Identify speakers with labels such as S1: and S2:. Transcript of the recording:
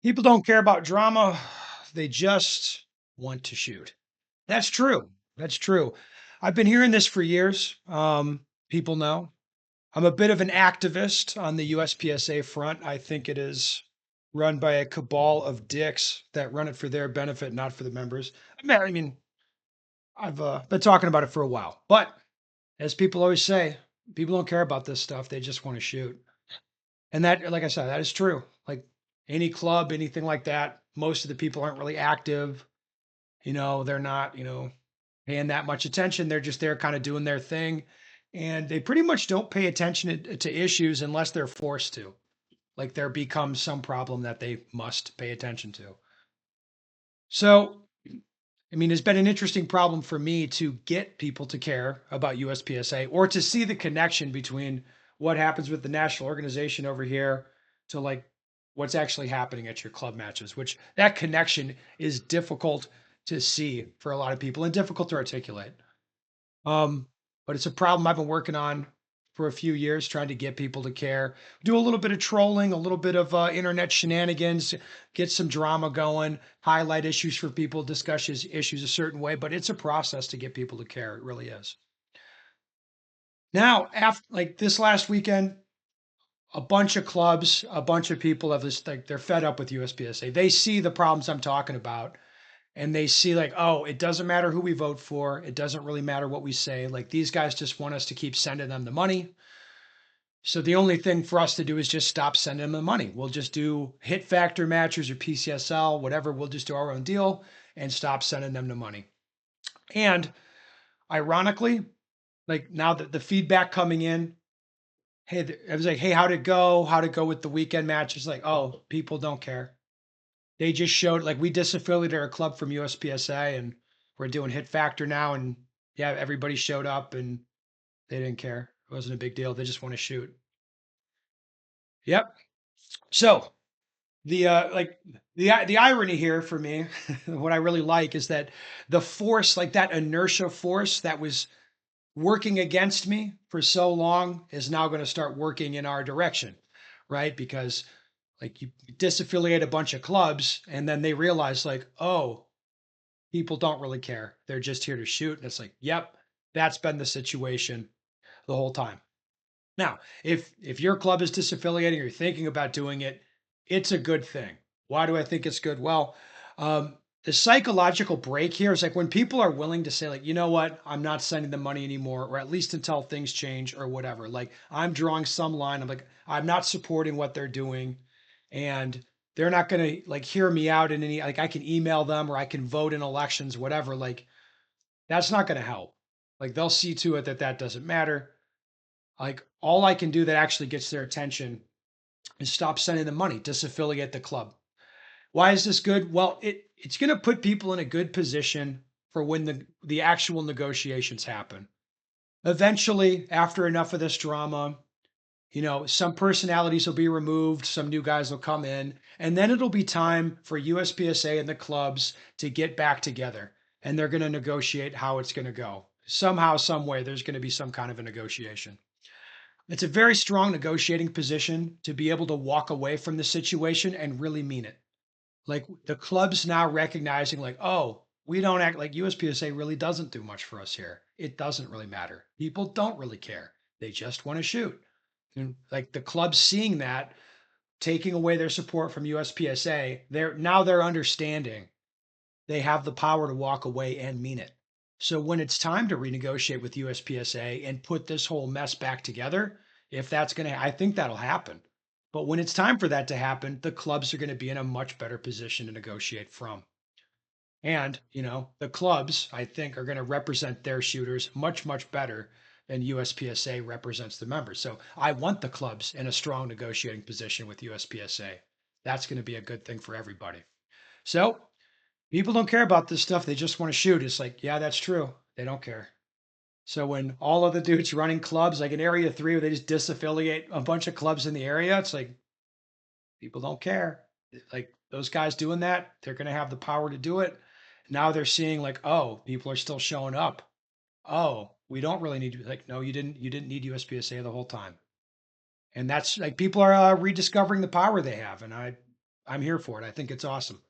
S1: People don't care about drama. They just want to shoot. That's true. That's true. I've been hearing this for years. People know I'm a bit of an activist on the USPSA front. I think it is run by a cabal of dicks that run it for their benefit, not for the members. I mean, I've been talking about it for a while, but as people always say, people don't care about this stuff. They just want to shoot. And that, like I said, that is true. Like any club, anything like that, most of the people aren't really active. They're not, paying that much attention. They're just there kind of doing their thing. And they pretty much don't pay attention to issues unless they're forced to. Like there becomes some problem that they must pay attention to. So, I mean, it's been an interesting problem for me to get people to care about USPSA or to see the connection between what happens with the national organization over here to like what's actually happening at your club matches, which that connection is difficult to see for a lot of people and difficult to articulate. Um, but it's a problem I've been working on for a few years, trying to get people to care. Do a little bit of trolling, a little bit of internet shenanigans, get some drama going, highlight issues for people, discuss issues a certain way. But it's a process to get people to care. It really is. Now, after like this last weekend, a bunch of clubs, a bunch of people have this like they're fed up with USPSA. They see the problems I'm talking about and they see like, oh, it doesn't matter who we vote for. It doesn't really matter what we say. Like these guys just want us to keep sending them the money. So the only thing for us to do is just stop sending them the money. We'll just do hit factor matches or PCSL, whatever. We'll just do our own deal and stop sending them the money. And ironically, like now that the feedback coming in, hey, I was like, hey, how'd it go? How'd it go with the weekend matches? Like, oh, people don't care. They just showed like we disaffiliated our club from USPSA and we're doing hit factor now. And yeah, everybody showed up and they didn't care. It wasn't a big deal. They just want to shoot. Yep. So the irony here for me, what I really like is that the force, like that inertia force that was working against me for so long is now going to start working in our direction, right? Because like you disaffiliate a bunch of clubs and then they realize like, oh, people don't really care. They're just here to shoot. And it's like, yep, that's been the situation the whole time. Now, if your club is disaffiliating or you're thinking about doing it, it's a good thing. Why do I think it's good? Well, the psychological break here is like when people are willing to say, like, you know what, I'm not sending the money anymore, or at least until things change or whatever. Like I'm drawing some line. I'm like, I'm not supporting what they're doing, and they're not gonna like hear me out in any like I can email them or I can vote in elections, whatever. Like that's not gonna help. Like they'll see to it that that doesn't matter. Like all I can do that actually gets their attention is stop sending them money, disaffiliate the club. Why is this good? Well, it's going to put people in a good position for when the actual negotiations happen. Eventually, after enough of this drama, some personalities will be removed, some new guys will come in, and then it'll be time for USPSA and the clubs to get back together. And they're going to negotiate how it's going to go. Somehow, some way, there's going to be some kind of a negotiation. It's a very strong negotiating position to be able to walk away from the situation and really mean it. Like the club's now recognizing, like, oh, we don't act like USPSA really doesn't do much for us here. It doesn't really matter. People don't really care. They just want to shoot. And like the club's seeing that, taking away their support from USPSA, they're understanding they have the power to walk away and mean it. So when it's time to renegotiate with USPSA and put this whole mess back together, if that's going to, I think that'll happen. But when it's time for that to happen, the clubs are going to be in a much better position to negotiate from. And, the clubs, I think, are going to represent their shooters much, much better than USPSA represents the members. So I want the clubs in a strong negotiating position with USPSA. That's going to be a good thing for everybody. So people don't care about this stuff. They just want to shoot. It's like, yeah, that's true. They don't care. So when all of the dudes running clubs, like in Area 3, where they just disaffiliate a bunch of clubs in the area, it's like people don't care. Like those guys doing that, they're going to have the power to do it. Now they're seeing like, oh, people are still showing up. Oh, we don't really need to like, no, you didn't need USPSA the whole time. And that's like people are rediscovering the power they have. And I'm here for it. I think it's awesome.